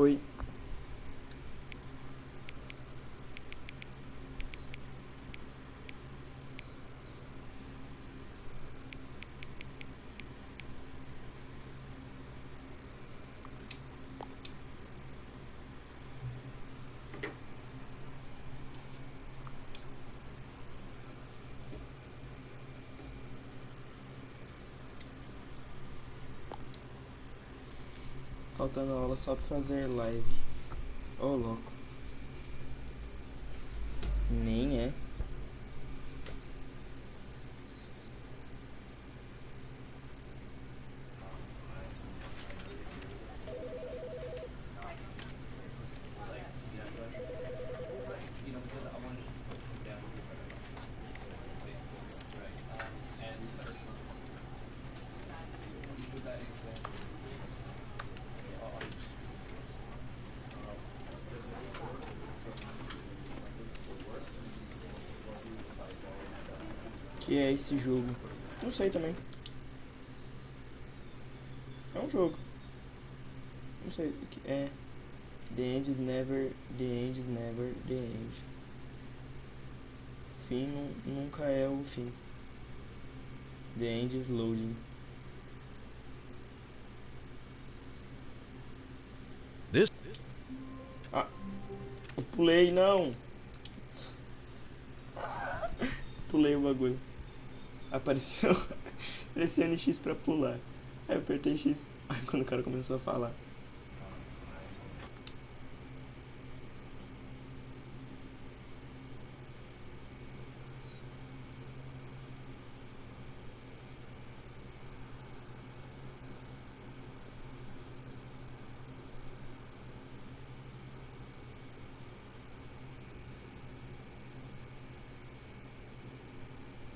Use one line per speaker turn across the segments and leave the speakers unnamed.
Oi. Faltando aula só pra fazer live. Ô, louco. Nem é. Que é esse jogo? Não sei também. É um jogo. Não sei o que é. The end is never. The end is never the end. Fim nunca é o fim. The end is loading. Ah, eu pulei, não. Pulei o bagulho. Apareceu pressionando X pra pular. Aí eu apertei X. Aí quando o cara começou a falar.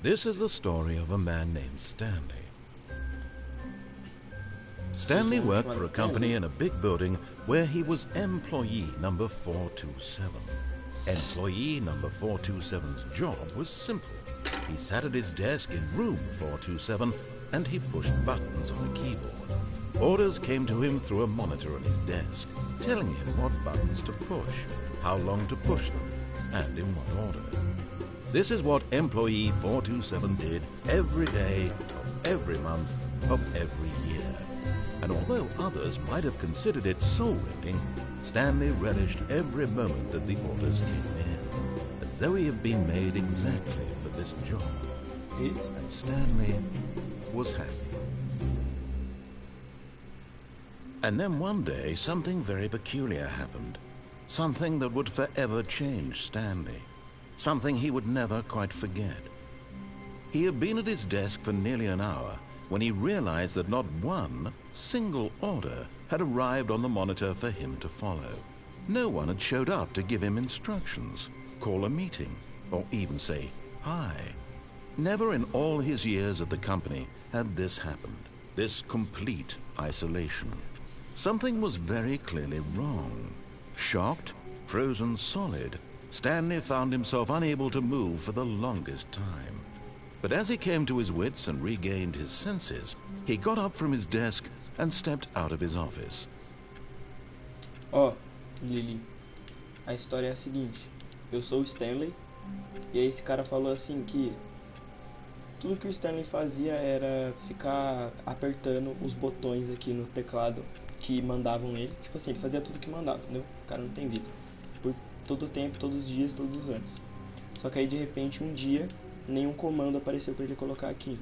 This is the story of a man named Stanley. Stanley worked for a company in a big building where he was employee number 427. Employee number 427's job was simple. He sat at his desk in room 427 and he pushed buttons on a keyboard. Orders came to him through a monitor on his desk, telling him what buttons to push, how long to push them, and in what order. This is what employee 427 did every day of every month of every year. And although others might have considered it soul-rending, Stanley relished every moment that the orders came in, as though he had been made exactly for this job. And Stanley was happy. And then one day, something very peculiar happened. Something that would forever change Stanley. Something he would never quite forget. He had been at his desk for nearly an hour when he realized that not one single order had arrived on the monitor for him to follow. No one had showed up to give him instructions, call a meeting, or even say hi. Never in all his years at the company had this happened, this complete isolation. Something was very clearly wrong. Shocked, frozen solid, Stanley found himself unable to move for the longest time. But as he came to his wits and regained his senses, he got up from his desk and stepped out of his office.
Ó, Lily, a história é a seguinte. Eu sou o Stanley, e aí esse cara falou assim que tudo que o Stanley fazia era ficar apertando os botões aqui no teclado que mandavam ele. Tipo assim, ele fazia tudo que mandava, entendeu? O cara não tem vida. Por todo o tempo, todos os dias, todos os anos. Só que aí de repente um dia nenhum comando apareceu pra ele colocar aqui.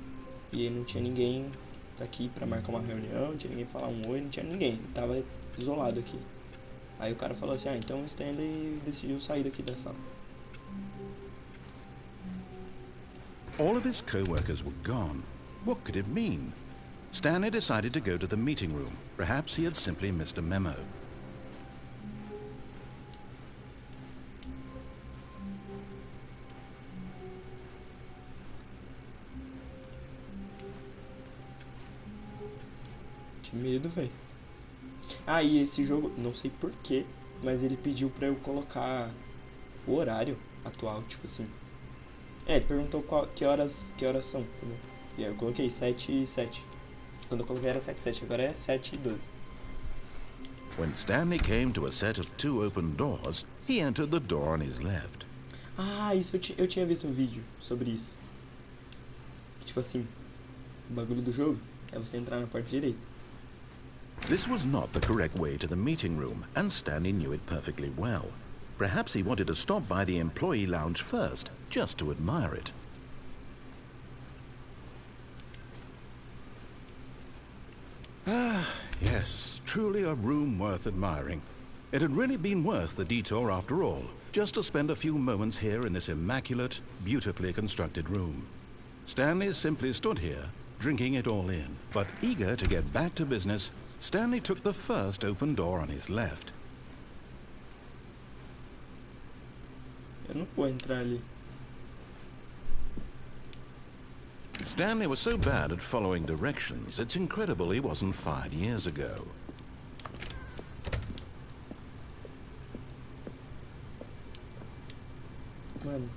E ele não tinha ninguém aqui pra marcar uma reunião, não tinha ninguém pra falar um oi, não tinha ninguém. Ele tava isolado aqui. Aí o cara falou assim, ah, então o Stanley decidiu sair daqui da sala.
All of his co-workers were gone. What could it mean? Stanley decided to go to the meeting room. Perhaps he had simply missed a memo.
Que medo, velho. Ah, e esse jogo, não sei porquê, mas ele pediu pra eu colocar o horário atual, tipo assim. É, ele perguntou que horas são, entendeu? E aí eu coloquei 7 e 7. Quando eu coloquei era 7 e 7, agora é 7 e 12.
When Stanley came to a set of 2 open doors, he entered the door on his left.
Ah, isso eu tinha visto um vídeo sobre isso. Tipo assim, o bagulho do jogo é você entrar na porta direita.
This was not the correct way to the meeting room, and Stanley knew it perfectly well. Perhaps he wanted to stop by the employee lounge first, just to admire it. Ah, yes, truly a room worth admiring. It had really been worth the detour after all, just to spend a few moments here in this immaculate, beautifully constructed room. Stanley simply stood here, drinking it all in, but eager to get back to business, Stanley took the first open door on his left.
Eu não vou entrar ali.
Stanley was so bad at following directions, it's incredible he wasn't fired years ago.
Mano.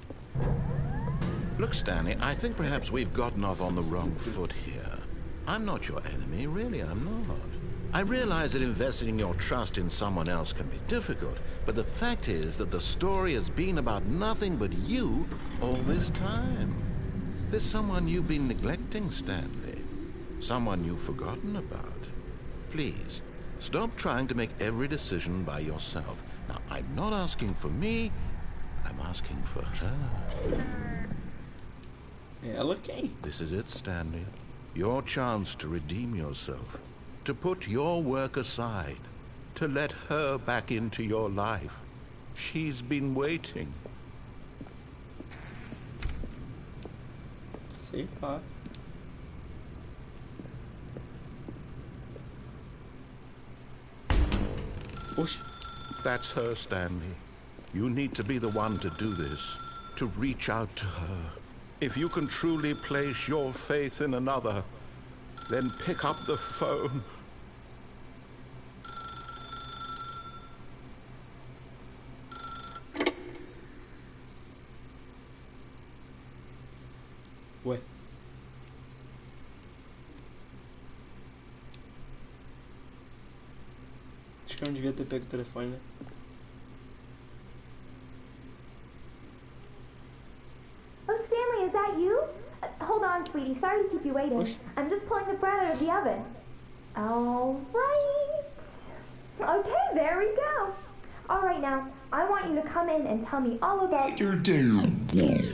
Look, Stanley, I think perhaps we've gotten off on the wrong foot here. I'm not your enemy, really, I'm not. I realize that investing your trust in someone else can be difficult, but the fact is that the story has been about nothing but you all this time. There's someone you've been neglecting, Stanley. Someone you've forgotten about. Please, stop trying to make every decision by yourself. Now, I'm not asking for me, I'm asking for her.
Ela quem?
This is it, Stanley. Your chance to redeem yourself. To put your work aside. To let her back into your life. She's been waiting.
Sei lá. Oxe.
That's her, Stanley. You need to be the one to do this. To reach out to her. If you can truly place your faith in another, then pick up the phone.
Ué. Acho que eu não devia ter pego o telefone, né?
Oh, Stanley, is that you? Hold on, sweetie. Sorry to keep you waiting.
Whoosh.
I'm just pulling the bread out of the oven. All right. Okay, there we go. All right, now, I want you to come in and tell me all about your day.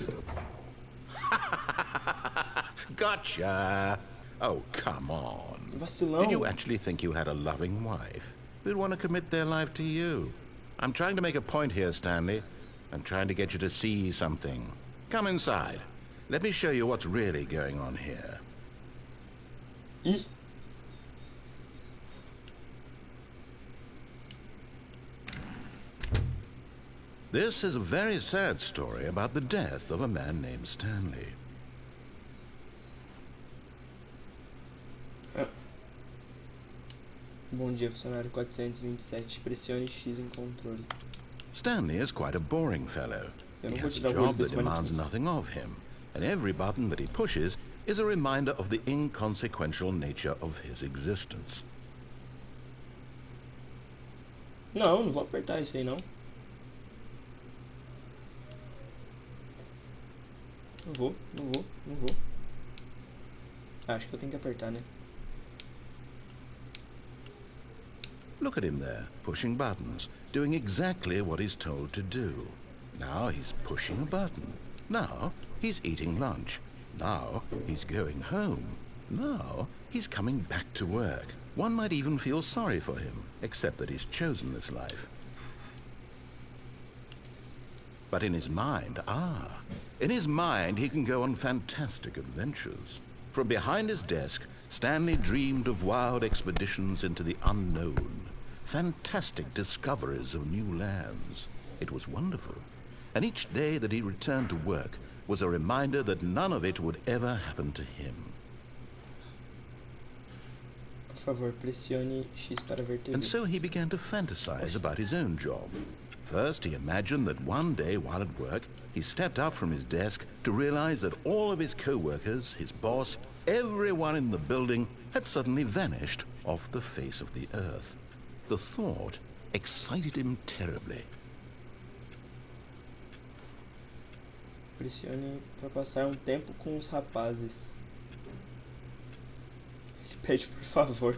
Gotcha! Oh, come on.
Vacilão.
Did you actually think you had a loving wife who'd want to commit their life to you? I'm trying to make a point here, Stanley. I'm trying to get you to see something. Come inside. Let me show you what's really going on here.
Ih.
This is a very sad story about the death of a man named Stanley.
Bom dia, funcionário 427. Pressione X em controle.
Stanley is quite a boring fellow.
Eu
He
não vou
has a
te dar o olho
job that
desse
demands
manequim.
nothing of him, and every button that he pushes is a reminder of the inconsequential nature of his existence.
Não, não vou apertar isso aí, não. Não vou. Acho que eu tenho que apertar, né?
Look at him there, pushing buttons, doing exactly what he's told to do. Now he's pushing a button. Now he's eating lunch. Now he's going home. Now he's coming back to work. One might even feel sorry for him, except that he's chosen this life. But in his mind, in his mind he can go on fantastic adventures. From behind his desk, Stanley dreamed of wild expeditions into the unknown, fantastic discoveries of new lands. It was wonderful. And each day that he returned to work was a reminder that none of it would ever happen to him.
Por favor, pressione X para ver TV.
And so he began to fantasize about his own job. First, he imagined that one day while at work, he stepped up from his desk to realize that all of his co-workers, his boss, everyone in the building had suddenly vanished off the face of the earth. The thought excited him terribly.
Pressione para passar um tempo com os rapazes. Ele pede por favor.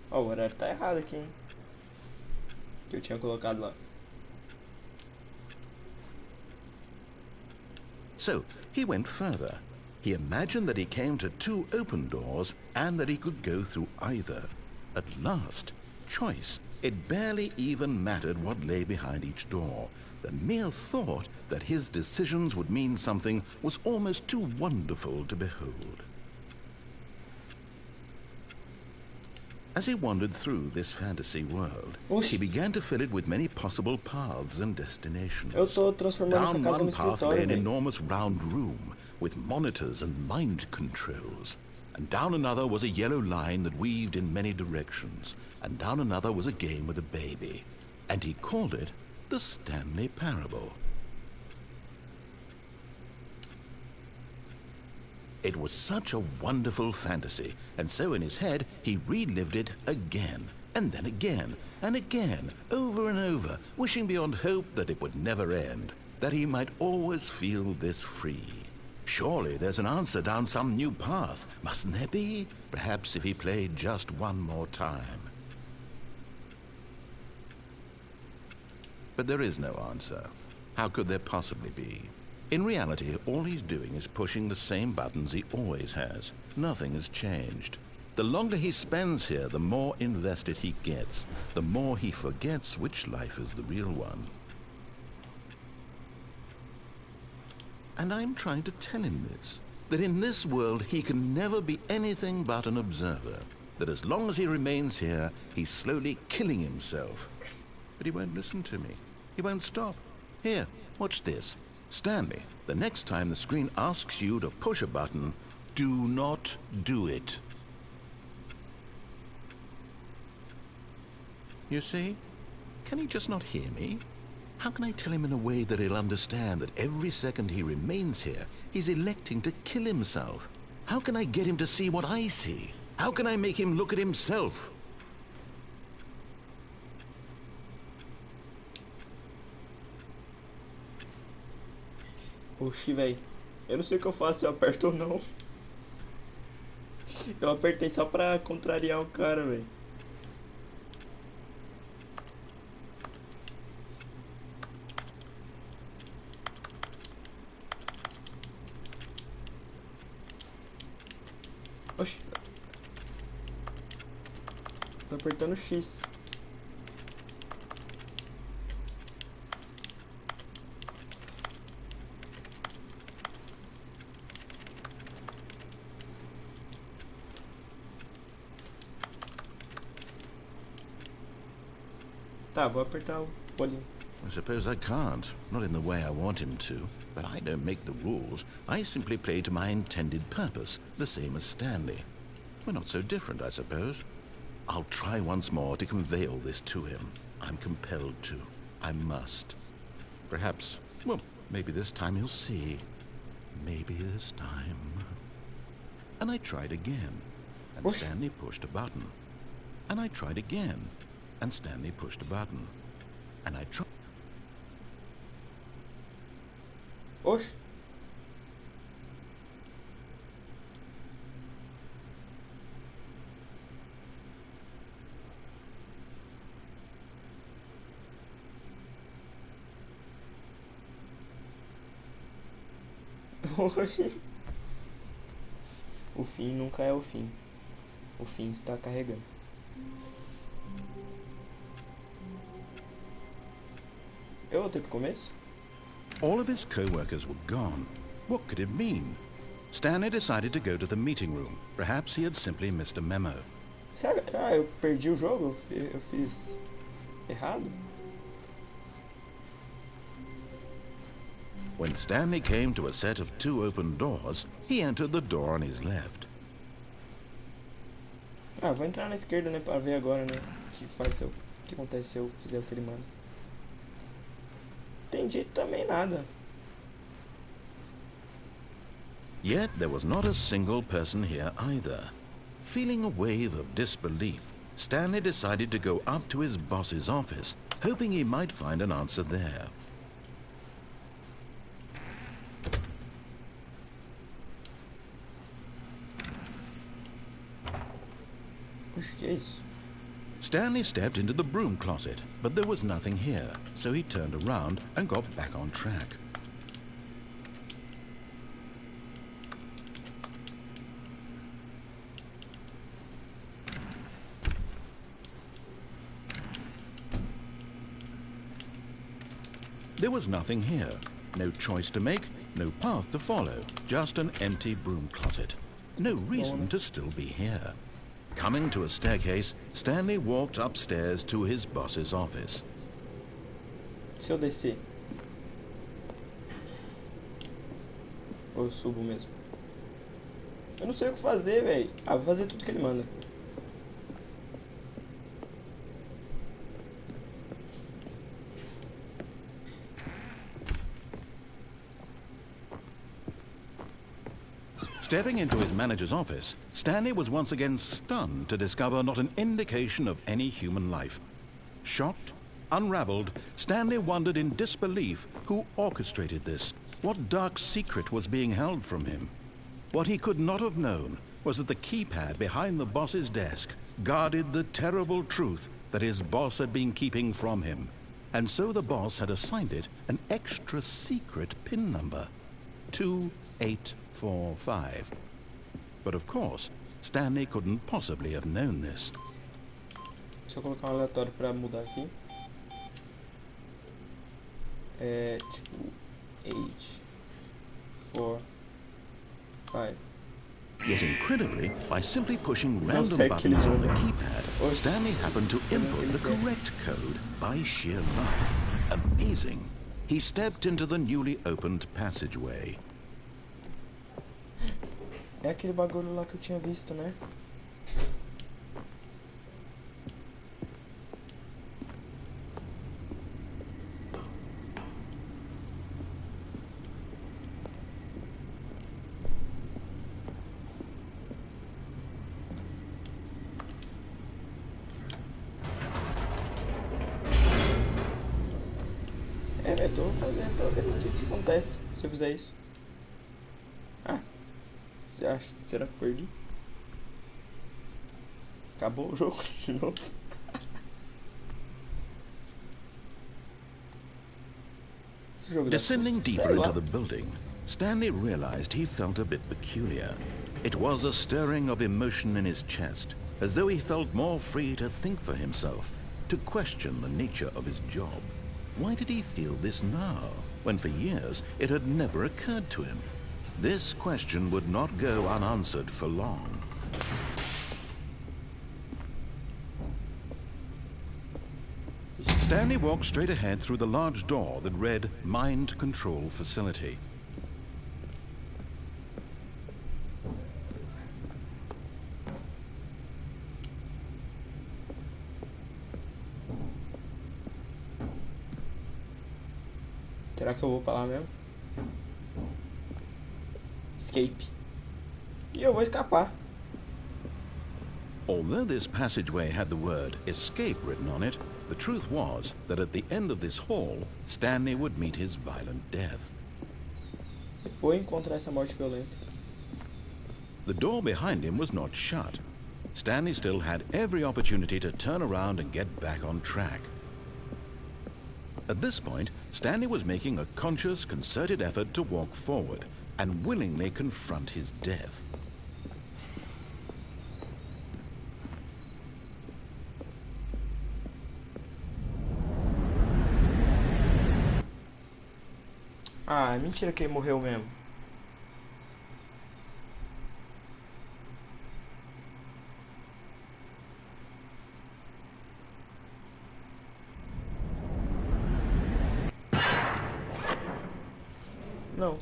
Ó, o horário tá errado aqui, hein? Que eu tinha colocado lá.
So he went further. He imagined that he came to 2 open doors and that he could go through either. At last, choice. It barely even mattered what lay behind each door. The mere thought that his decisions would mean something was almost too wonderful to behold. As he wandered through this fantasy world, he began to fill it with many possible paths and destinations.
Eu tô transformando essa
Down
casa
one
no
path lay
escritório,
an
velho.
enormous round room with monitors and mind controls. And down another was a yellow line that weaved in many directions. And down another was a game with a baby. And he called it the Stanley Parable. It was such a wonderful fantasy, and so in his head he relived it again, and then again, and again, over and over, wishing beyond hope that it would never end, that he might always feel this free. Surely there's an answer down some new path, mustn't there be? Perhaps if he played just one more time. But there is no answer. How could there possibly be? In reality, all he's doing is pushing the same buttons he always has. Nothing has changed. The longer he spends here, the more invested he gets, the more he forgets which life is the real one. And I'm trying to tell him this, that in this world he can never be anything but an observer, that as long as he remains here, he's slowly killing himself. But he won't listen to me. He won't stop. Here, watch this. Stanley, the next time the screen asks you to push a button, do not do it. You see? Can he just not hear me? How can I tell him in a way that he'll understand that every second he remains here, he's electing to kill himself? How can I get him to see what I see? How can I make him look at himself?
Oxi, velho. Eu não sei o que eu faço, se eu aperto ou não. Eu apertei só pra contrariar o cara, velho. Oxi. Tô apertando X. Tá, vou apertar o bolinho.
I suppose I can't, not in the way I want him to. But I don't make the rules. I simply play to my intended purpose, the same as Stanley. We're not so different, I suppose. I'll try once more to convey all this to him. I'm compelled to. I must. Perhaps, well, maybe this time he'll see. Maybe this time. And I tried again, and
Whoosh.
Stanley pushed a button. And I tried again, and Stanley pushed a button. And I tried.
Oxe. Oxe. O fim nunca é o fim. O fim está carregando. Eu voltei pro começo?
All of his co-workers were gone. What could it mean? Stanley decided to go to the meeting room. Perhaps he had simply missed a memo.
Sério? Ah, eu perdi o jogo? Eu fiz errado?
When Stanley came to a set of 2 open doors, he entered the door on his left.
Ah, vou entrar na esquerda, né? Pra ver agora, né? O que acontece se eu fizer o que ele manda. Entendi também nada.
Yet there was not a single person here either. Feeling a wave of disbelief, Stanley decided to go up to his boss's office, hoping he might find an answer there. Stanley stepped into the broom closet, but there was nothing here, so he turned around and got back on track. There was nothing here. No choice to make, no path to follow, just an empty broom closet. No reason to still be here. Coming to a staircase, Stanley walked upstairs to his boss's office.
Se eu descer, ou eu subo mesmo? Eu não sei o que fazer, velho. Ah, vou fazer tudo que ele manda.
Stepping into his manager's office, Stanley was once again stunned to discover not an indication of any human life. Shocked, unraveled, Stanley wondered in disbelief who orchestrated this, what dark secret was being held from him. What he could not have known was that the keypad behind the boss's desk guarded the terrible truth that his boss had been keeping from him, and so the boss had assigned it an extra secret PIN number, 2845. But of course, Stanley couldn't possibly have known this.
Deixa eu colocar um aleatório pra mudar aqui. É tipo 845.
Yet incredibly, by simply pushing random buttons on the keypad, Stanley happened to input the correct code by sheer luck. Amazing. He stepped into the newly opened passageway.
É aquele bagulho lá que eu tinha visto, né? É, velho, tô vendo o que acontece se eu fizer isso. Ah. Será que perdi? Acabou o jogo de novo.
Descending deeper into the building, Stanley realized he felt a bit peculiar. It was a stirring of emotion in his chest, as though he felt more free to think for himself, to question the nature of his job. Why did he feel this now, when for years it had never occurred to him? This question would not go unanswered for long. Stanley walked straight ahead through the large door that read Mind Control Facility.
Será que eu vou pra lá mesmo? Escape. E eu vou escapar.
Although this passageway had the word escape written on it, the truth was that at the end of this hall, Stanley would meet his violent death.
Vou encontrar essa morte violenta.
The door behind him was not shut. Stanley still had every opportunity to turn around and get back on track. At this point, Stanley was making a conscious, concerted effort to walk forward and willingly confront his death.
Ah, é mentira que ele morreu mesmo. Não.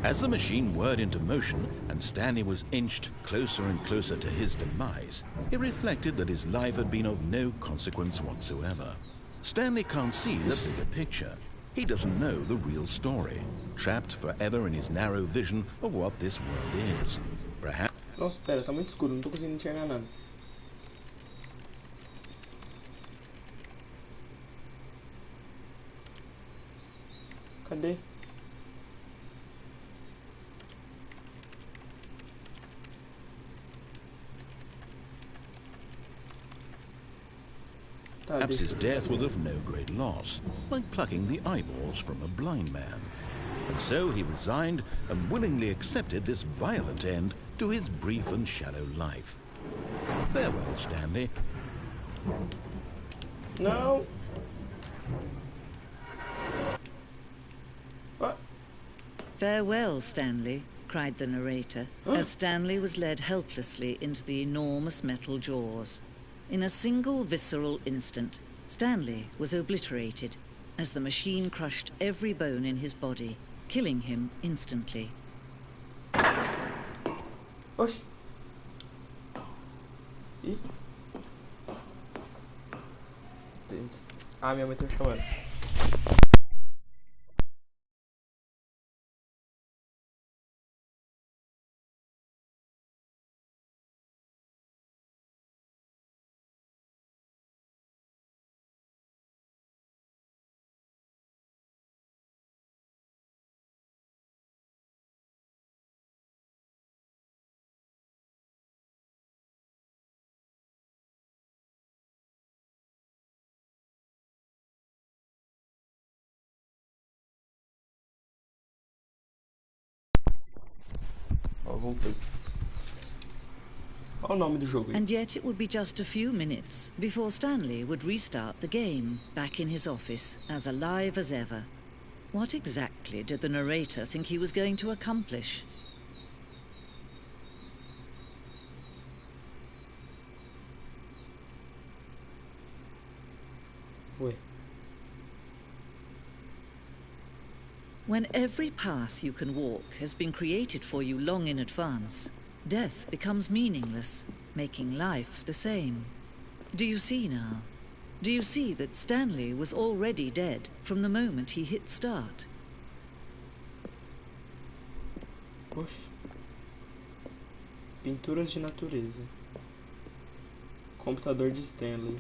As the machine whirred into motion and Stanley was inched closer and closer to his demise, he reflected that his life had been of no consequence whatsoever. Stanley can't see the bigger picture. He doesn't know the real story, trapped forever in his narrow vision of what this world is. Perhaps...
Nossa, pera, tá muito escuro, não tô conseguindo enxergar nada. Cadê?
Perhaps his death was of no great loss, like plucking the eyeballs from a blind man. And so he resigned and willingly accepted this violent end to his brief and shallow life. Farewell, Stanley.
No. What?
Farewell, Stanley, cried the narrator, as Stanley was led helplessly into the enormous metal jaws. In a single visceral instant, Stanley was obliterated as the machine crushed every bone in his body, killing him instantly.
Oxi. Ih. Ah, minha mãe tá me chamando. Ó, voltei. Qual o nome do jogo aí?
And yet it would be just a few minutes before Stanley would restart the game, back in his office, as alive as ever. What exactly did the narrator think he was going to accomplish?
Ué.
When every path you can walk has been created for you long in advance, death becomes meaningless, making life the same. Do you see now? Do you see that Stanley was already dead from the moment he hit start?
Oxe. Pinturas de natureza. Computador de Stanley.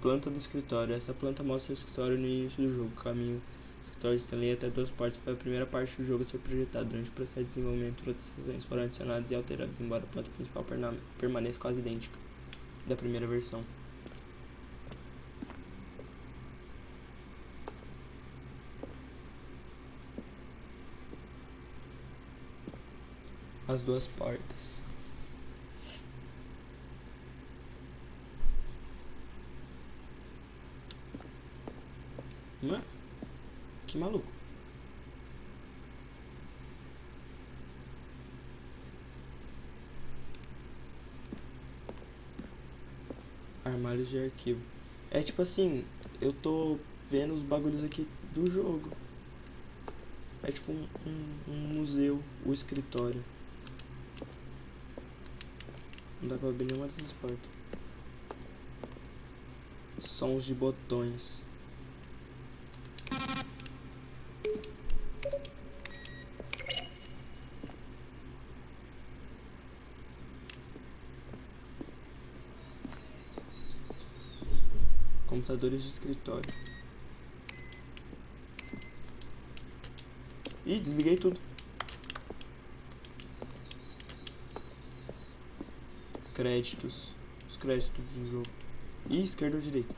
Planta do escritório. Essa planta mostra o escritório no início do jogo. Caminho do escritório de Stanley até duas partes foi a primeira parte do jogo a ser projetada. Durante o processo de desenvolvimento, outras seções foram adicionadas e alteradas, embora a planta principal permaneça quase idêntica da primeira versão. As duas portas. Que maluco. Armários de arquivo. É tipo assim, eu tô vendo os bagulhos aqui do jogo. É tipo um museu, o escritório. Não dá pra abrir nenhuma dessas portas. Sons de botões. Computadores de escritório. Ih, desliguei tudo. Créditos. Os créditos do jogo. Ih, esquerda ou direita?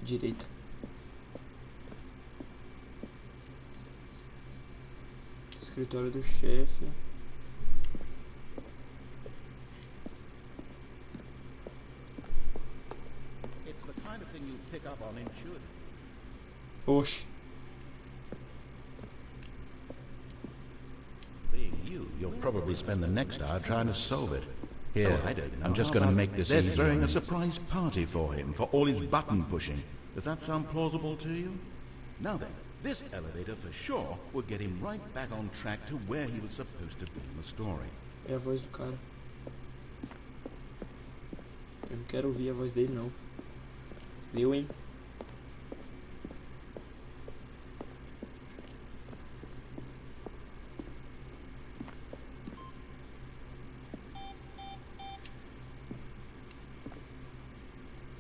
Direita. Escritório do chefe.
It's the kind of thing you pick up on intuitively.
Oxe.
Being you, you'll probably spend the next hour trying to solve it. Here,
I don't know.
I'm just
How
going to
about
make this
they're
easy.
throwing a surprise party for him for all his button pushing. Does that sound plausible to you?
Now then, this elevator for sure will get him right back on track to where he was supposed to be in the story.
É a voz do cara. Eu não quero ouvir a voz dele, não. Viu, hein?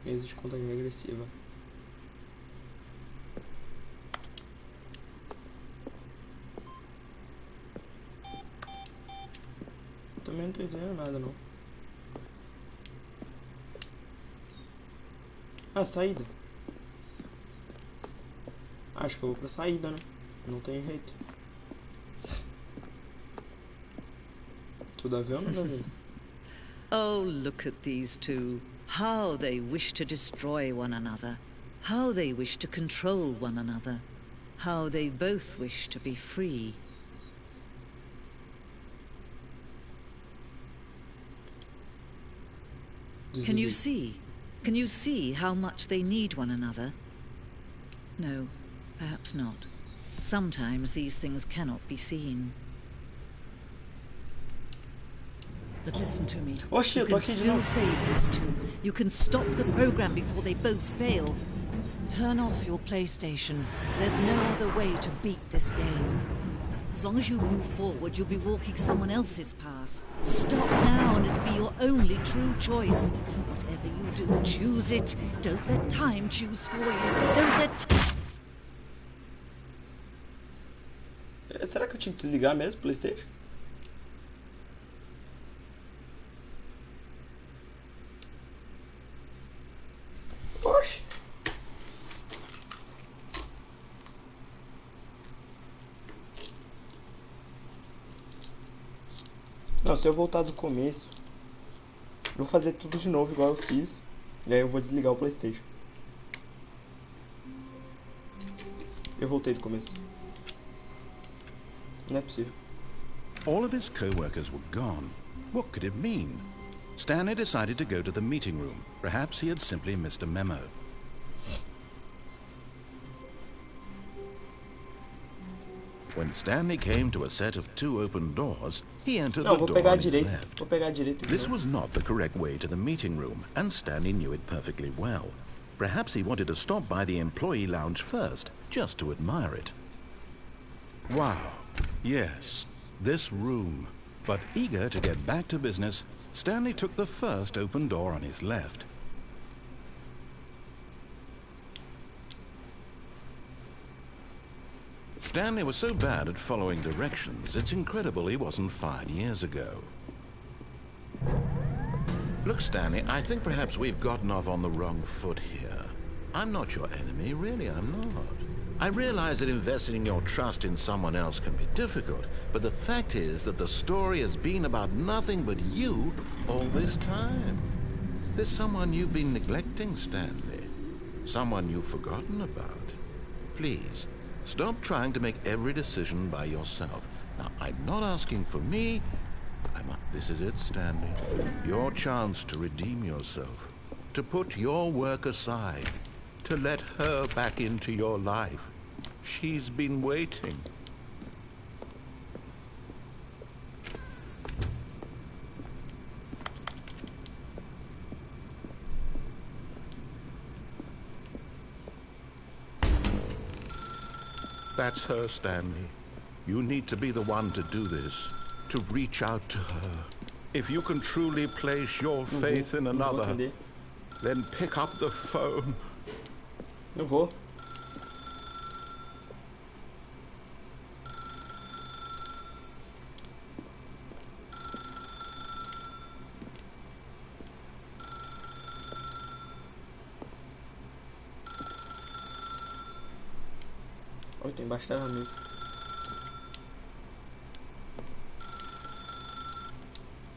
Existe contagem regressiva. Também não tô entendendo nada, não. Ah, saída. Acho que eu vou pra saída, né? Não tem jeito. Tudo a ver ou nada a ver?
Oh, look at these two. How they wish to destroy one another. How they wish to control one another. How they both wish to be free. Can you see? Can you see how much they need one another? No, perhaps not. Sometimes these things cannot be seen. But listen to me.
Oh shit,
you can still save these two. You can stop the program before they both fail. Turn off your PlayStation. There's no other way to beat this game. As long as you move forward, you'll be walking someone else's path. Stop now and it'll be your only true choice. Whatever you do, choose it. Don't let time choose for you. Don't let...
Será que eu tinha que desligar mesmo o PlayStation? Oxe. Não, se eu voltar do começo, eu vou fazer tudo de novo igual eu fiz. E aí eu vou desligar o PlayStation. Eu voltei do começo. Não é possível.
All of his co-workers were gone. What could it mean? Stanley decided to go to the meeting room. Perhaps he had simply missed a memo. When Stanley came to a set of 2 open doors, he entered the door on his left. This was not the correct way to the meeting room, and Stanley knew it perfectly well. Perhaps he wanted to stop by the employee lounge first, just to admire it. Wow, yes, this room. But eager to get back to business, Stanley took the first open door on his left. Stanley was so bad at following directions, it's incredible he wasn't fired years ago. Look, Stanley, I think perhaps we've gotten off on the wrong foot here. I'm not your enemy, really, I'm not. I realize that investing your trust in someone else can be difficult, but the fact is that the story has been about nothing but you all this time. There's someone you've been neglecting, Stanley. Someone you've forgotten about. Please, stop trying to make every decision by yourself. Now, I'm not asking for me. This is it, Stanley. Your chance to redeem yourself. To put your work aside. To let her back into your life. She's been waiting. That's her, Stanley. You need to be the one to do this. To reach out to her. If you can truly place your faith in another, then pick up the phone.
Eu vou. Olha, tem bastante amigos.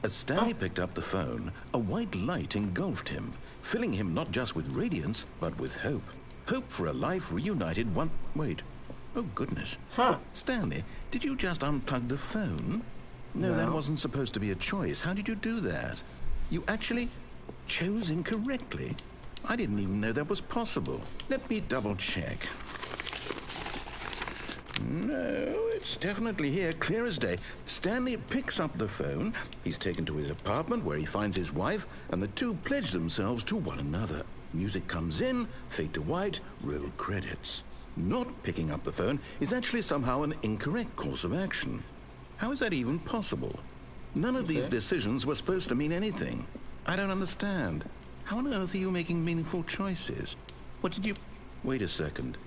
As Stanley picked up the phone, a white light engulfed him, filling him not just with radiance, but with hope. Hope for a life reunited Wait. Oh, goodness.
Huh.
Stanley, did you just unplug the phone? No, that wasn't supposed to be a choice. How did you do that? You actually chose incorrectly. I didn't even know that was possible. Let me double-check. No, it's definitely here, clear as day. Stanley picks up the phone. He's taken to his apartment where he finds his wife, and the two pledge themselves to one another. Music comes in, fade to white, roll credits. Not picking up the phone is actually somehow an incorrect course of action. How is that even possible? None of these decisions were supposed to mean anything. I don't understand. How on earth are you making meaningful choices? What did you... Wait a second.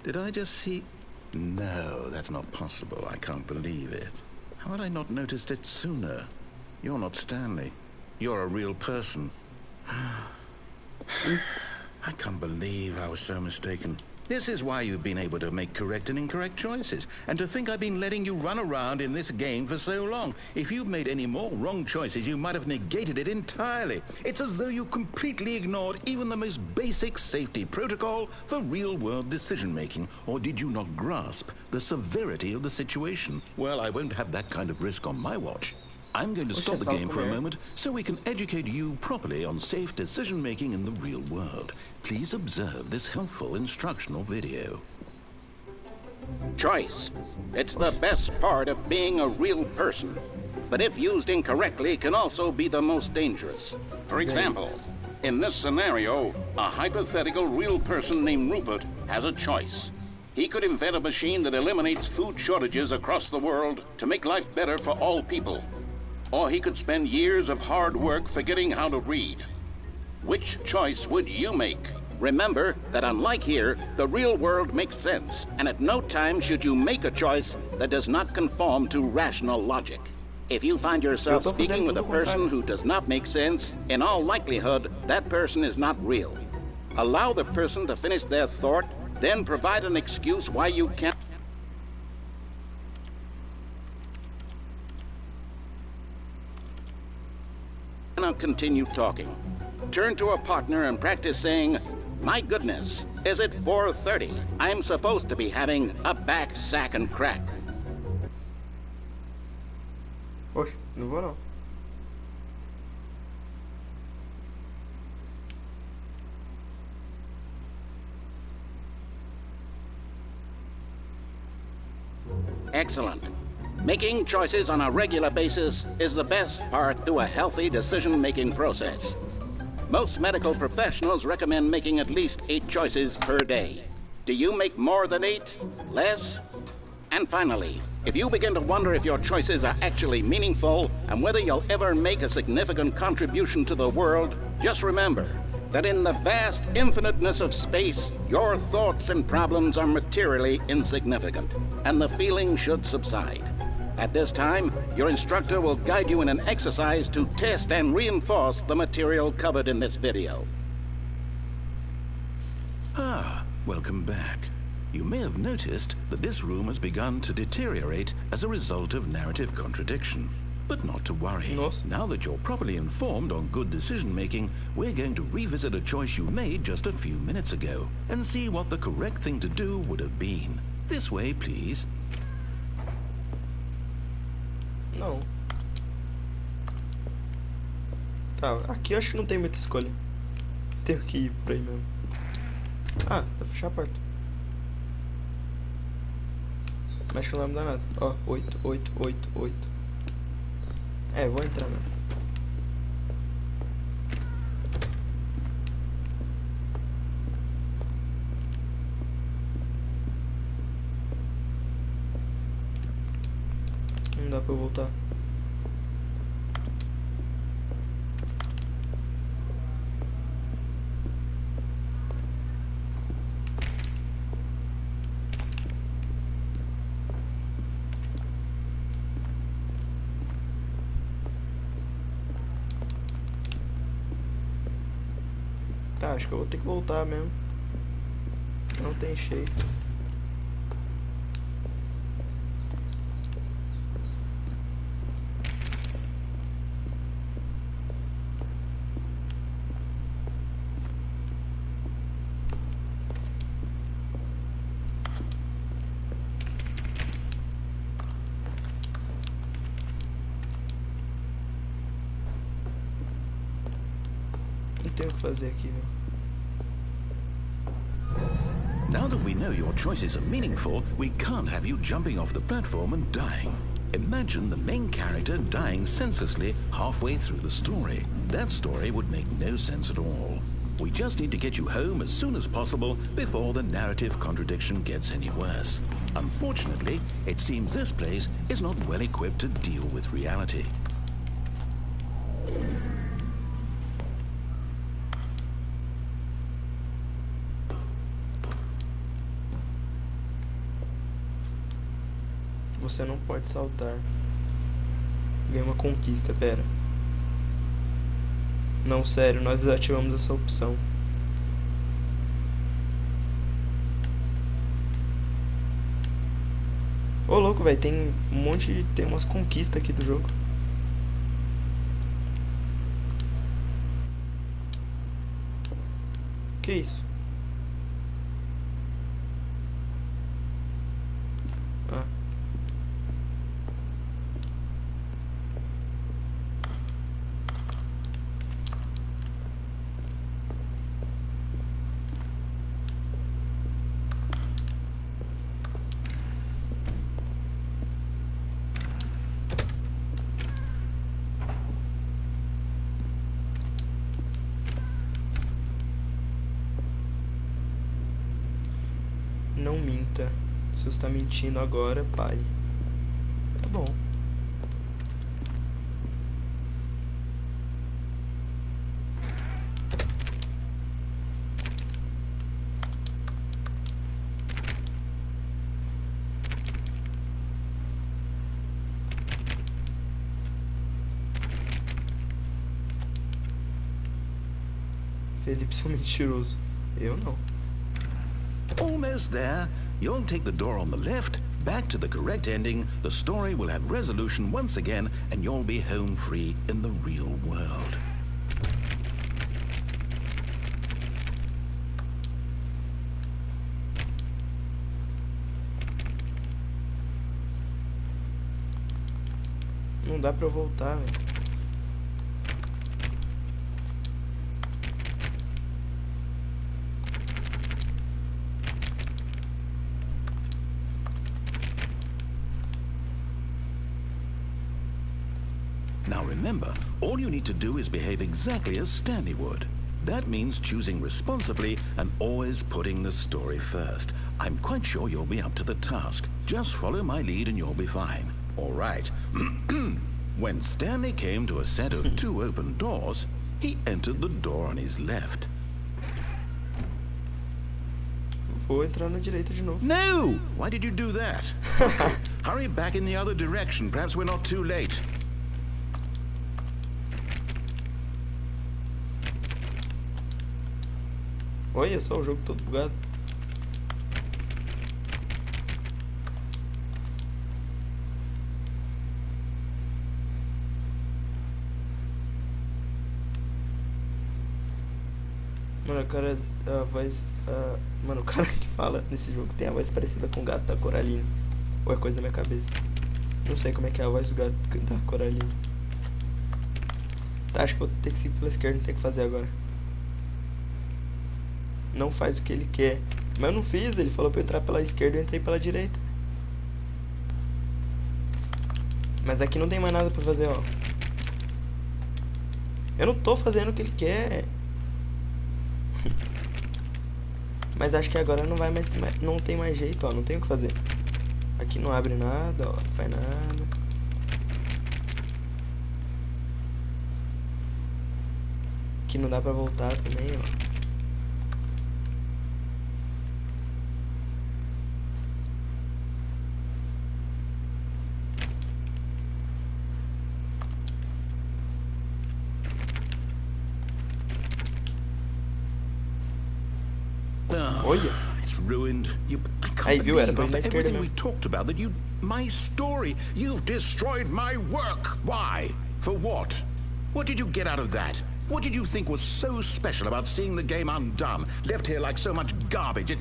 Did I just see... No, that's not possible. I can't believe it. How had I not noticed it sooner? You're not Stanley. You're a real person. I can't believe I was so mistaken. This is why you've been able to make correct and incorrect choices. And to think I've been letting you run around in this game for so long. If you'd made any more wrong choices, you might have negated it entirely. It's as though you completely ignored even the most basic safety protocol for real-world decision-making. Or did you not grasp the severity of the situation? Well, I won't have that kind of risk on my watch. I'm going to stop the game for a moment so we can educate you properly on safe decision-making in the real world. Please observe this helpful instructional video.
Choice. It's the best part of being a real person. But if used incorrectly, can also be the most dangerous. For example, in this scenario, a hypothetical real person named Rupert has a choice. He could invent a machine that eliminates food shortages across the world to make life better for all people. Or he could spend years of hard work forgetting how to read. Which choice would you make? Remember that unlike here, the real world makes sense, and at no time should you make a choice that does not conform to rational logic. If you find yourself speaking with a person who does not make sense, in all likelihood, that person is not real. Allow the person to finish their thought, then provide an excuse why you can't continue talking. Turn to a partner and practice saying, "My goodness, is it 4:30? I'm supposed to be having a back, sack, and crack."
Oxe, não vou não.
Excellent. Making choices on a regular basis is the best part to a healthy decision-making process. Most medical professionals recommend making at least 8 choices per day. Do you make more than 8? Less? And finally, if you begin to wonder if your choices are actually meaningful and whether you'll ever make a significant contribution to the world, just remember that in the vast infiniteness of space, your thoughts and problems are materially insignificant, and the feeling should subside. At this time, your instructor will guide you in an exercise to test and reinforce the material covered in this video.
Ah, welcome back. You may have noticed that this room has begun to deteriorate as a result of narrative contradiction. But not to worry. Now that you're properly informed on good decision-making, we're going to revisit a choice you made just a few minutes ago and see what the correct thing to do would have been. This way, please.
Não. Tá, aqui eu acho que não tem muita escolha. Tenho que ir por aí mesmo. Ah, vai fechar a porta. Mas não vai mudar nada. Ó, 8, 8, 8, 8. É, vou entrar mesmo. Não dá pra eu voltar. Tá, acho que eu vou ter que voltar mesmo. Não tem jeito. Não tenho o que fazer aqui, velho.
Now that we know your choices are meaningful, we can't have you jumping off the platform and dying. Imagine the main character dying senselessly halfway through the story. That story would make no sense at all. We just need to get you home as soon as possible before the narrative contradiction gets any worse. Unfortunately, it seems this place is not well equipped to deal with reality.
Você não pode saltar. Ganhei uma conquista, pera. Não, sério, nós desativamos essa opção. Ô, louco, velho, tem um monte, tem umas conquistas aqui do jogo. Que isso? Ah. Não minta. Se você está mentindo agora, pare. Tá bom. Felipe, seu mentiroso. Eu não.
Almost there. You'll take the door on the left, back to the correct ending, the story will have resolution once again, and you'll be home free in the real world.
Não dá pra eu voltar, velho.
Now remember, all you need to do is behave exactly as Stanley would. That means choosing responsibly and always putting the story first. I'm quite sure you'll be up to the task. Just follow my lead and you'll be fine. All right. When Stanley came to a set of two open doors, he entered the door on his left.
Vou entrar na direita de novo.
No! Why did you do that? Okay, hurry back in the other direction. Perhaps we're not too late.
Olha só o jogo todo bugado. Mano, o cara, a voz, mano, o cara que fala nesse jogo tem a voz parecida com o gato da Coraline. Ou é coisa da minha cabeça? Não sei como é que é a voz do gato da Coraline. Tá, acho que vou ter que seguir pela esquerda, não tem o que fazer agora. Não faz o que ele quer. Mas eu não fiz, ele falou pra eu entrar pela esquerda e eu entrei pela direita. Mas aqui não tem mais nada pra fazer, ó. Eu não tô fazendo o que ele quer. Mas acho que agora não vai mais, não tem mais jeito, ó. Não tem o que fazer. Aqui não abre nada, ó. Não faz nada. Aqui não dá pra voltar também, ó. Olha.
It's ruined. I can't
Aí, viu? Era
believe
pra ir na
after
esquerda
everything we
mesmo.
talked about that my story, you've destroyed my work. Why? For what? What did you get out of that? What did you think was so special about seeing the game undone, left here like so much garbage?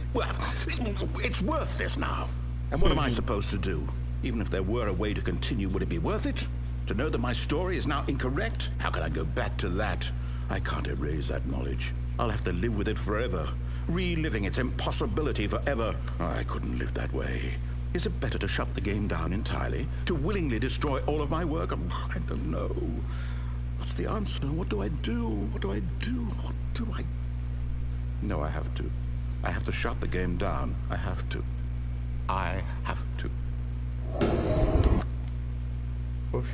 It's worthless now. And what am I supposed to do? Even if there were a way to continue, would it be worth it? To know that my story is now incorrect? How can I go back to that? I can't erase that knowledge. I'll have to live with it forever, reliving its impossibility forever. I couldn't live that way. Is it better to shut the game down entirely? To willingly destroy all of my work? I don't know. What's the answer? What do I do? What do I do? What do I No, I have to. I have to shut the game down. I have to. I have to.
Poxa.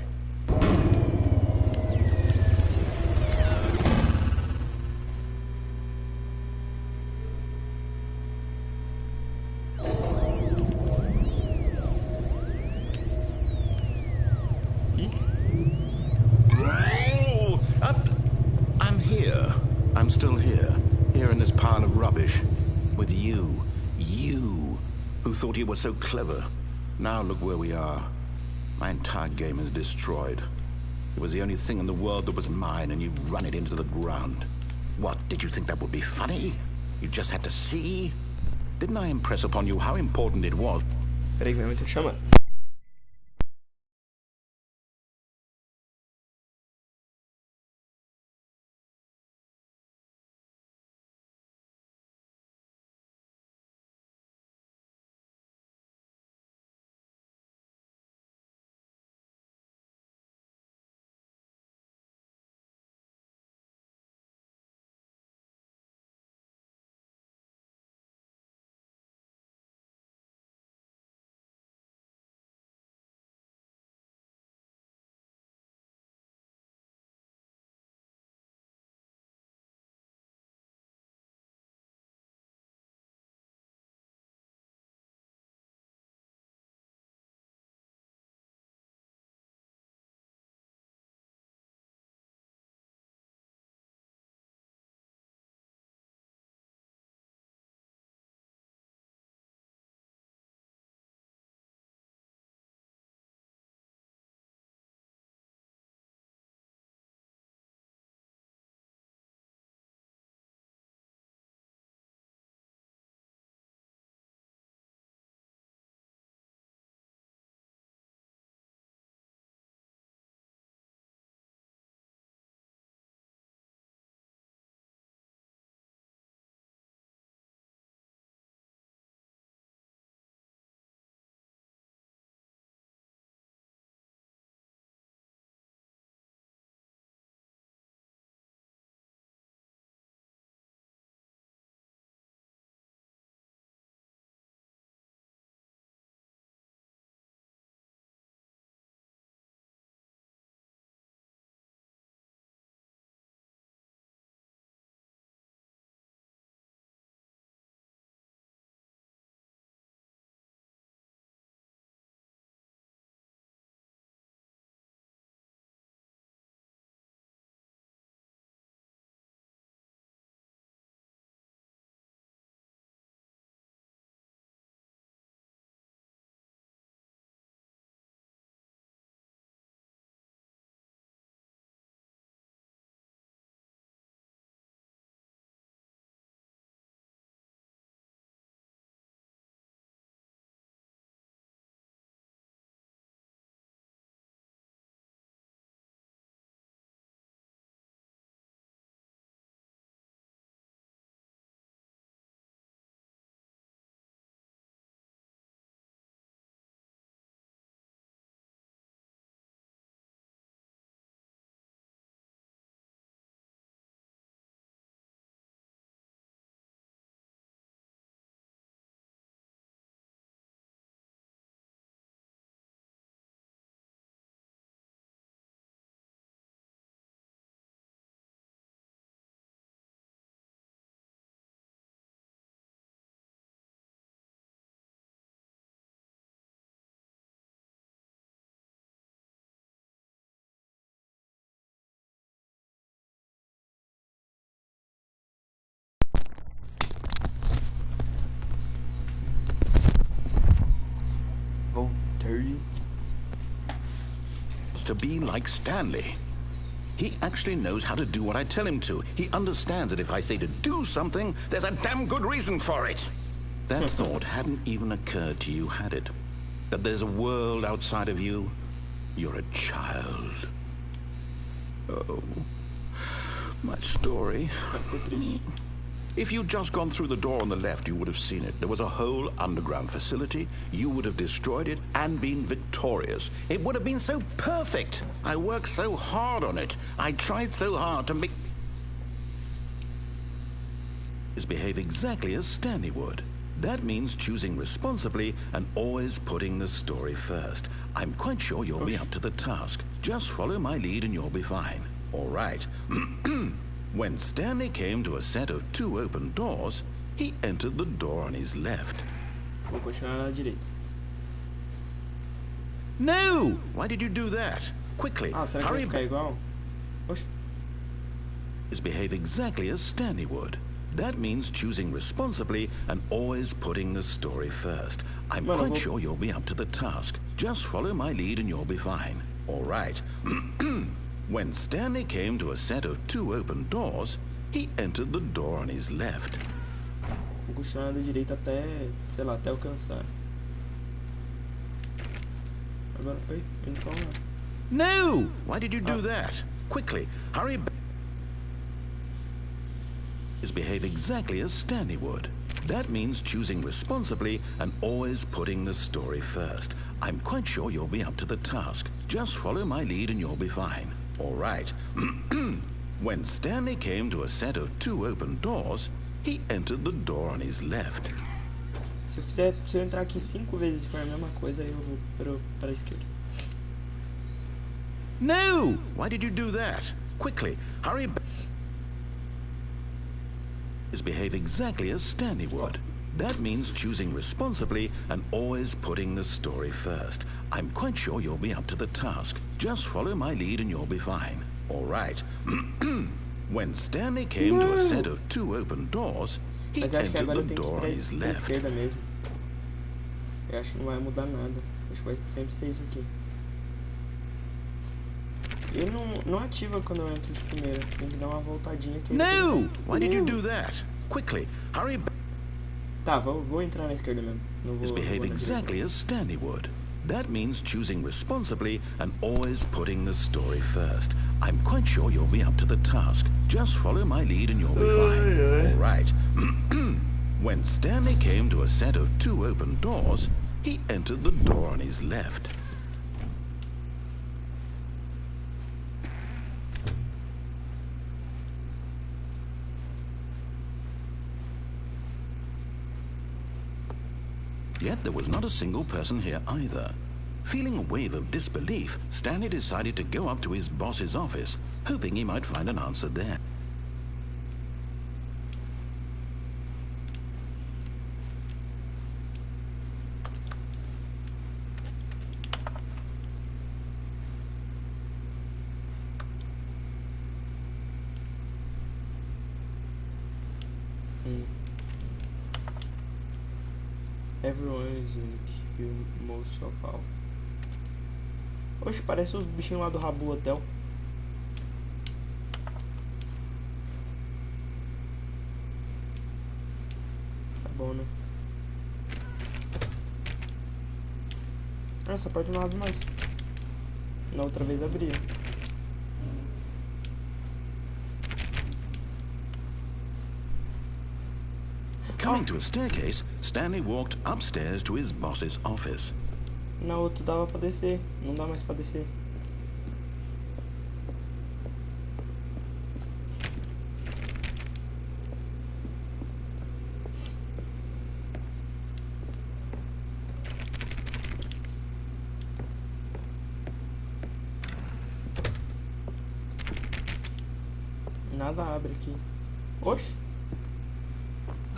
I'm here. I'm still here. Here in this pile of rubbish. With you. You. Who thought you were so clever. Now look where we are. My entire game is destroyed. It was the only thing in the world that was mine, and you've run it into the ground. What, did you think that would be funny? You just had to see? Didn't I impress upon you how important it was?
Peraí, vai ter que chamar.
To be like Stanley. He actually knows how to do what I tell him to. He understands that if I say to do something, there's a damn good reason for it. That thought hadn't even occurred to you, had it? That there's a world outside of you? You're a child. Oh, my story. If you'd just gone through the door on the left, you would have seen it. There was a whole underground facility. You would have destroyed it and been victorious. It would have been so perfect. I worked so hard on it. I tried so hard to make... is behave exactly as Stanley would. That means choosing responsibly and always putting the story first. I'm quite sure you'll be up to the task. Just follow my lead and you'll be fine. All right. When Stanley came to a set of 2 open doors, he entered the door on his left.
Vou continuar na direita.
No! Why did you do that? Quickly,
Ah, será que vai
hurry
ficar
back.
igual? Oxe.
Is behave exactly as Stanley would. That means choosing responsibly and always putting the story first. I'm
Mano,
quite
vou-
sure you'll be up to the task. Just follow my lead and you'll be fine. All right. When Stanley came to a set of 2 open doors, he entered the door on his left.
Vou continuar da direita até, sei lá, até alcançar. Agora, oi, ele não fala nada.
No! Why did you do that? Quickly, hurry back. Is behave exactly as Stanley would. That means choosing responsibly and always putting the story first. I'm quite sure you'll be up to the task. Just follow my lead and you'll be fine. All right. When Stanley came to a set of 2 open doors, he entered the door on his left.
Se eu entrar aqui 5 vezes e for a mesma coisa, aí eu vou para a esquerda.
No! Why did you do that? Quickly, hurry back. Is behave exactly as Stanley would. That means choosing responsibly and always putting the story first. I'm quite sure you'll be up to the task. Just follow my lead and you'll be fine. All right. When Stanley came to a set of 2 open doors, he
Mas eu acho que
entered
agora
the
eu tenho que
door on
ir
his
pra
left.
esquerda mesmo. Eu acho que não vai mudar nada. Acho que vai sempre ser isso aqui. Ele não ativa quando eu entro de primeira. Tem que dar uma voltadinha aqui.
No! Why did you do that? Quickly, hurry back.
Tá, vou entrar na esquerda mesmo. Não vou,
Is behave
vou na
exactly
direita.
as Stanley would. That means choosing responsibly and always putting the story first. I'm quite sure you'll be up to the task. Just follow my lead and you'll be fine. All right. When Stanley came to a set of 2 open doors, he entered the door on his left. Yet there was not a single person here either. Feeling a wave of disbelief, Stanley decided to go up to his boss's office, hoping he might find an answer there.
Everyone is unique. You most of all. Oxe, parece os bichinhos lá do Rabu Hotel. Tá bom, né? Essa porta não abre mais. Na outra vez abria.
Coming to a staircase, Stanley walked upstairs to his boss's office.
Na outra dava pra descer. Não dá mais pra descer. Nada abre aqui. Oxe.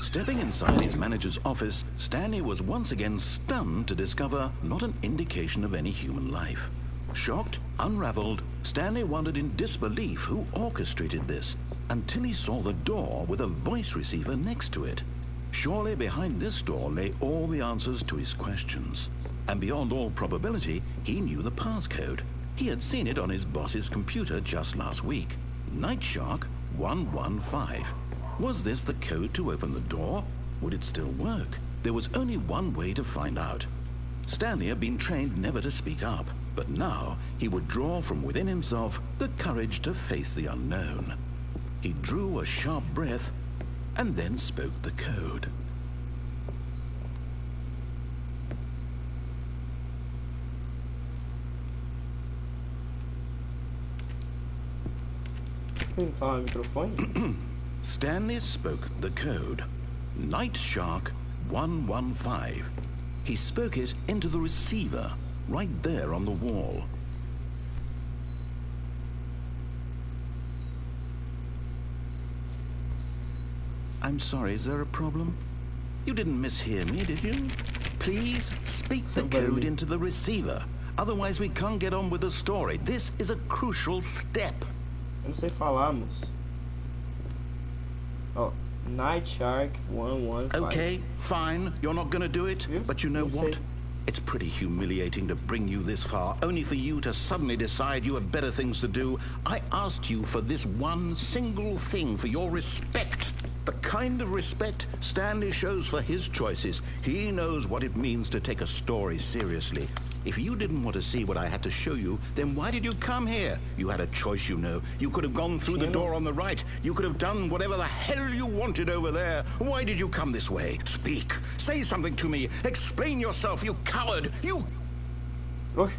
Stepping inside his manager's office, Stanley was once again stunned to discover not an indication of any human life. Shocked, unraveled, Stanley wondered in disbelief who orchestrated this, until he saw the door with a voice receiver next to it. Surely behind this door lay all the answers to his questions. And beyond all probability, he knew the passcode. He had seen it on his boss's computer just last week. Night Shark 115. Was this the code to open the door? Would it still work? There was only one way to find out. Stanley had been trained never to speak up, but now he would draw from within himself the courage to face the unknown. He drew a sharp breath and then spoke the code.
Ele fala no microfone?
Stanley spoke the code. Night Shark 115. He spoke it into the receiver, right there on the wall. I'm sorry, is there a problem? You didn't mishear me, did you? Please speak the code into the receiver. Otherwise we can't get on with the story. This is a crucial step.
Eu não sei falar, moço. Ó, Night Shark 115.
Okay, fine. You're not gonna do it. But you know what?
Sei.
It's pretty humiliating to bring you this far, only for you to suddenly decide you have better things to do. I asked you for this one single thing, for your respect. The kind of respect Stanley shows for his choices. He knows what it means to take a story seriously. If you didn't want to see what I had to show you, then why did you come here? You had a choice, you know. You could have gone through the door on the right. You could have done whatever the hell you wanted over there. Why did you come this way? Speak. Say something to me. Explain yourself, you coward. You...
Oxe.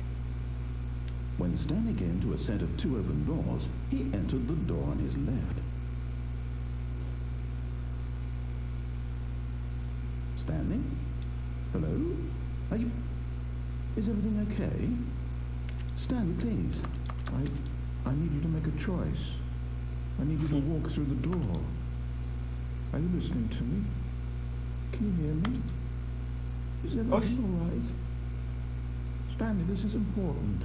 When Stanley came to a set of 2 open doors, he entered the door on his left. Stanley? Hello? Are you... Is everything okay? Stanley, please. I need you to make a choice. I need you to walk through the door. Are you listening to me? Can you hear me? Is everything all right? Stanley, this is important.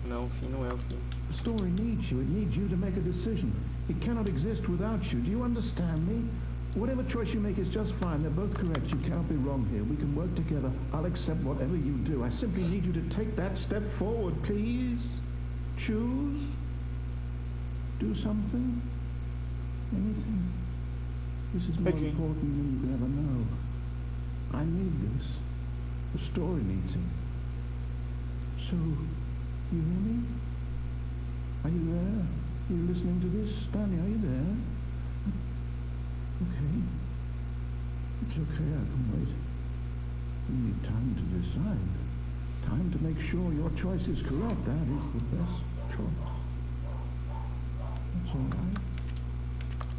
Não, o fim não é o fim.
The story needs you. It needs you to make a decision. It cannot exist without you. Do you understand me? Whatever choice you make is just fine. They're both correct. You cannot be wrong here. We can work together. I'll accept whatever you do. I simply need you to take that step forward, please. Choose. Do something. Anything. This is more important than you can ever know. I need this. The story needs it. So, you hear me? Are you there? Are you listening to this? Stanley, are you there? Okay. It's okay, I can wait. You need time to decide. Time to make sure your choice is correct. That is the best choice. That's all right.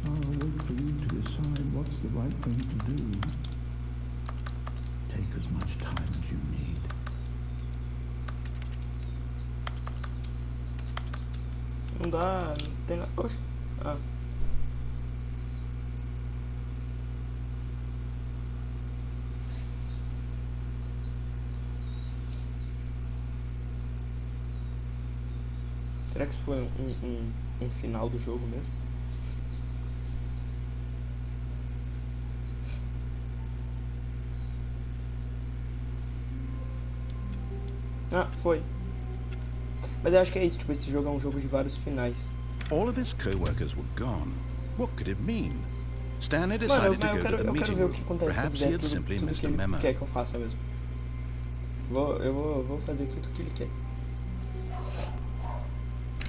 I'll wait for you to decide what's the right thing to do. Take as much time as you need.
Não dá, não tem nada. Oxe. Ah. Será que isso foi um final do jogo mesmo? Ah, foi. Mas eu acho que é isso, tipo, esse jogo é um jogo de vários finais.
All of his co-workers were gone. What could it mean? Stanley decided to go to the meeting room. Perhaps he had simply missed a memo.
Quer que eu faça mesmo? Eu vou fazer tudo que ele quer.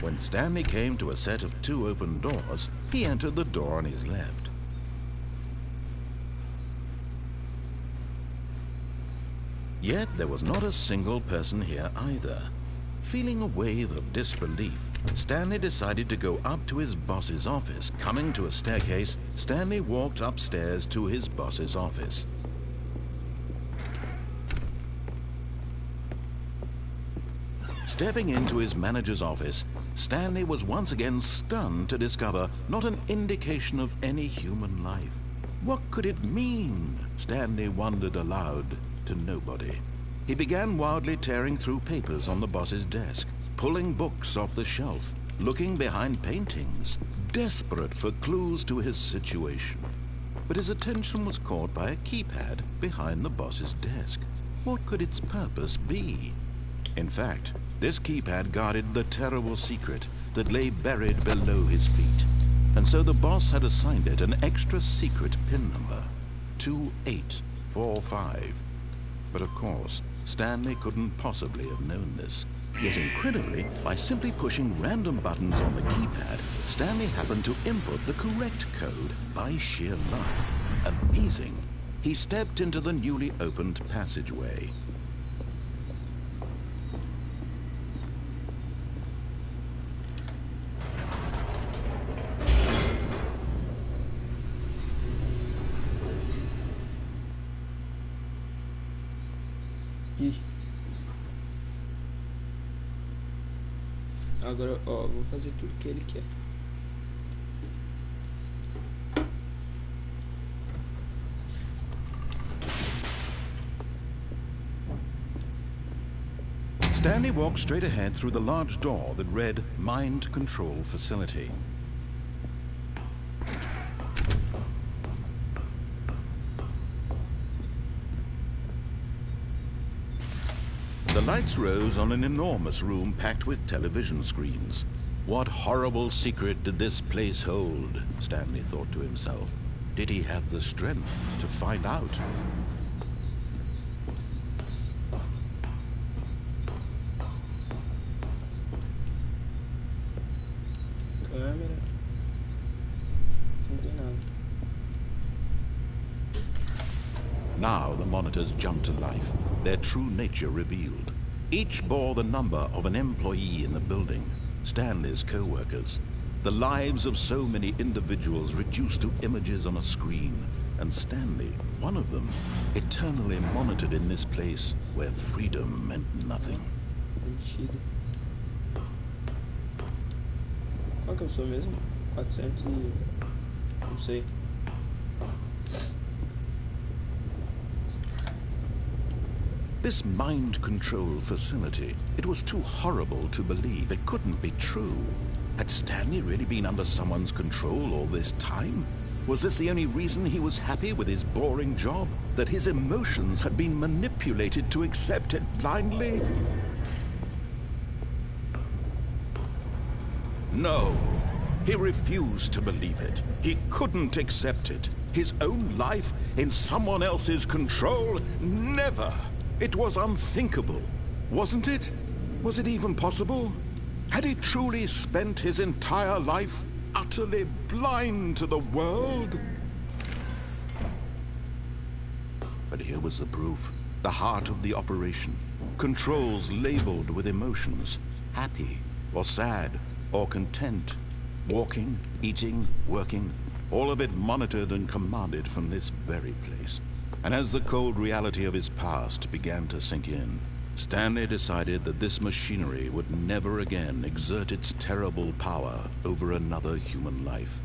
When Stanley came to a set of 2 open doors, he entered the door on his left. Yet there was not a single person here either. Feeling a wave of disbelief, Stanley decided to go up to his boss's office. Coming to a staircase, Stanley walked upstairs to his boss's office. Stepping into his manager's office, Stanley was once again stunned to discover not an indication of any human life. What could it mean? Stanley wondered aloud to nobody. He began wildly tearing through papers on the boss's desk, pulling books off the shelf, looking behind paintings, desperate for clues to his situation. But his attention was caught by a keypad behind the boss's desk. What could its purpose be? In fact, this keypad guarded the terrible secret that lay buried below his feet. And so the boss had assigned it an extra secret PIN number, 2845. But of course, Stanley couldn't possibly have known this. Yet incredibly, by simply pushing random buttons on the keypad, Stanley happened to input the correct code by sheer luck. Amazing. He stepped into the newly opened passageway.
Ih. Agora, ó, vou fazer tudo que ele quer.
Stanley walked straight ahead through the large door that read Mind Control Facility. The lights rose on an enormous room packed with television screens. What horrible secret did this place hold? Stanley thought to himself. Did he have the strength to find out?
Câmera. Não tem nada.
Now the monitors jumped to life, their true nature revealed. Each bore the number of an employee in the building, Stanley's co-workers. The lives of so many individuals reduced to images on a screen, and Stanley, one of them, eternally monitored in this place where freedom meant nothing.
Mentira. Qual que eu sou mesmo? 400 e... não sei.
This mind control facility, it was too horrible to believe. It couldn't be true. Had Stanley really been under someone's control all this time? Was this the only reason he was happy with his boring job? That his emotions had been manipulated to accept it blindly? No, he refused to believe it. He couldn't accept it. His own life in someone else's control? Never! It was unthinkable, wasn't it? Was it even possible? Had he truly spent his entire life utterly blind to the world? But here was the proof, the heart of the operation. Controls labeled with emotions, happy or sad or content. Walking, eating, working, all of it monitored and commanded from this very place. And as the cold reality of his past began to sink in, Stanley decided that this machinery would never again exert its terrible power over another human life.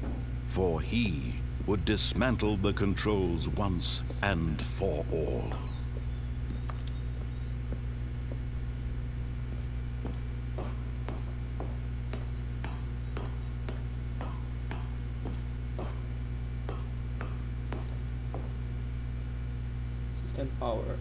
For he would dismantle the controls once and for all.
System power.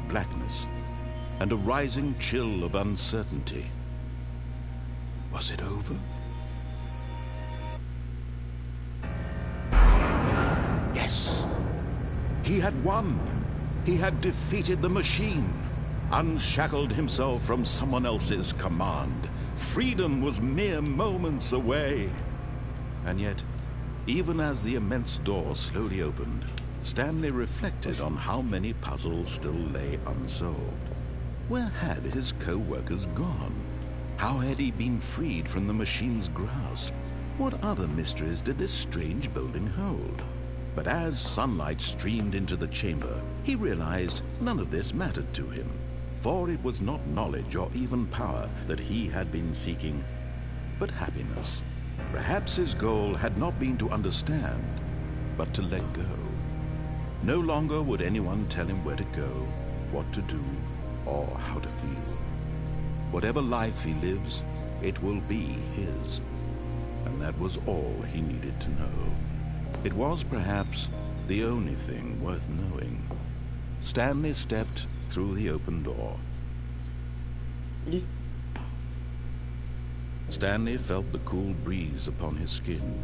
Blackness and a rising chill of uncertainty. Was it over? Yes. He had won. He had defeated the machine, unshackled himself from someone else's command. Freedom was mere moments away. And yet, even as the immense door slowly opened, Stanley reflected on how many puzzles still lay unsolved. Where had his co-workers gone? How had he been freed from the machine's grasp? What other mysteries did this strange building hold? But as sunlight streamed into the chamber, he realized none of this mattered to him, for it was not knowledge or even power that he had been seeking, but happiness. Perhaps his goal had not been to understand, but to let go. No longer would anyone tell him where to go, what to do, or how to feel. Whatever life he lives, it will be his. And that was all he needed to know. It was perhaps the only thing worth knowing. Stanley stepped through the open door. Stanley felt the cool breeze upon his skin,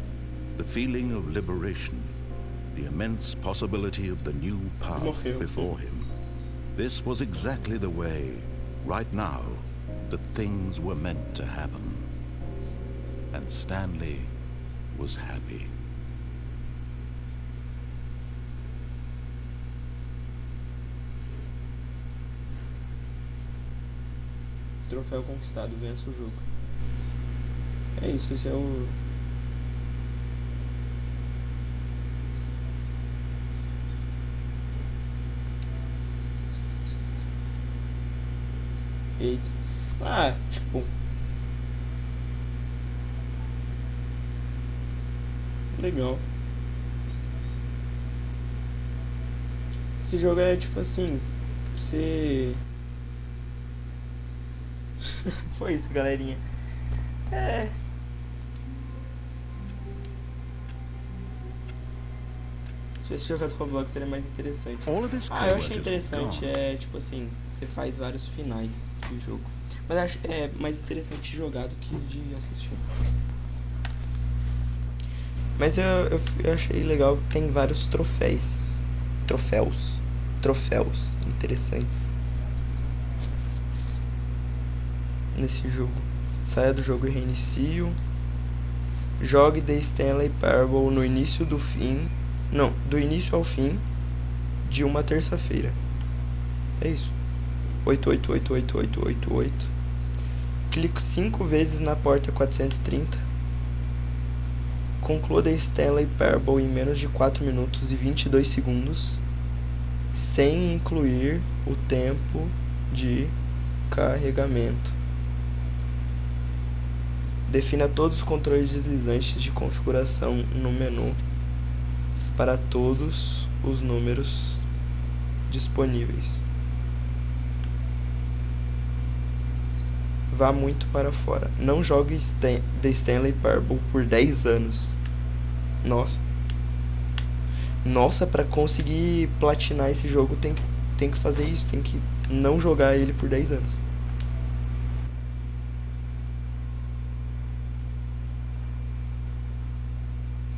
the feeling of liberation, the immense possibility of the new path before him. This was exactly the way, right now, that things were meant to happen. And Stanley was happy.
Troféu conquistado, vença o jogo. É isso, esse é o... Eita. Ah, tipo... Legal. Esse jogo é tipo assim... Você... Foi isso, galerinha. É... Se tivesse jogado com o bloco seria mais interessante.
All of his
Ah, eu achei
co-workers were
interessante,
gone.
tipo assim, você faz vários finais de jogo. Mas acho mais interessante jogar do que de assistir. Mas eu achei legal que tem vários troféus interessantes nesse jogo. Saia do jogo e reinicie. Jogue The Stanley Parable no início do fim. Não, do início ao fim de uma terça-feira. É isso. 888888. Clique 5 vezes na porta 430. Conclua The Stanley Parable em menos de 4 minutos e 22 segundos, sem incluir o tempo de carregamento. Defina todos os controles deslizantes de configuração no menu para todos os números disponíveis. Vá muito para fora. Não jogue The Stanley Parable por 10 anos. Nossa, para conseguir platinar esse jogo tem que fazer isso. Tem que não jogar ele por 10 anos.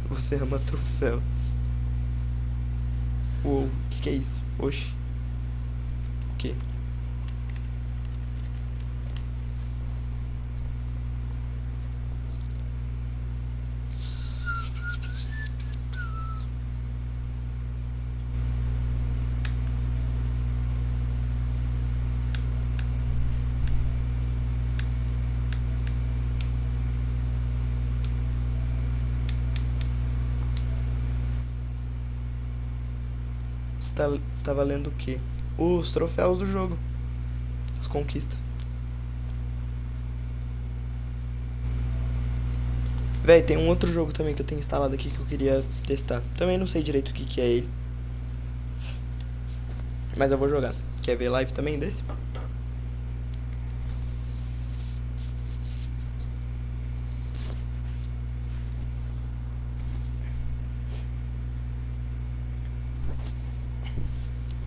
Você ama troféus. Uou, que é isso? Oxi. O que? Está valendo o que? Os troféus do jogo. As conquistas. Véi, tem um outro jogo também que eu tenho instalado aqui que eu queria testar. Também não sei direito o que é ele. Mas eu vou jogar. Quer ver live também desse?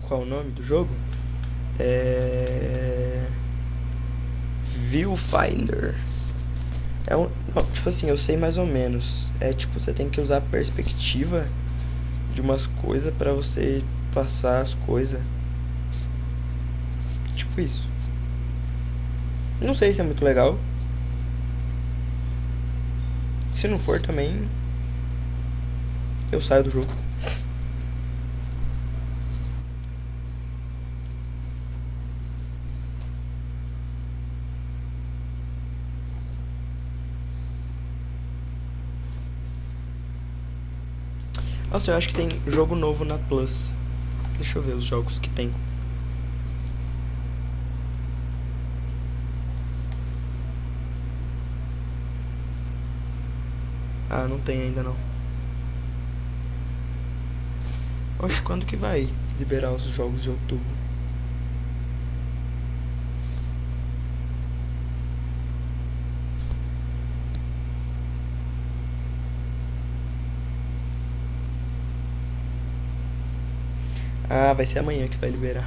Qual o nome do jogo? Viewfinder. Não, tipo assim, eu sei mais ou menos. É tipo, você tem que usar a perspectiva de umas coisas pra você passar as coisas. Tipo isso. Não sei se é muito legal. Se não for também, eu saio do jogo. Nossa, eu acho que tem jogo novo na Plus. Deixa eu ver os jogos que tem. Ah, não tem ainda não. Oxe, quando que vai liberar os jogos de outubro? Ah, vai ser amanhã que vai liberar.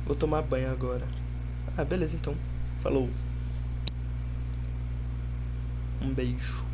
Vou tomar banho agora. Ah, beleza então. Falou. Um beijo.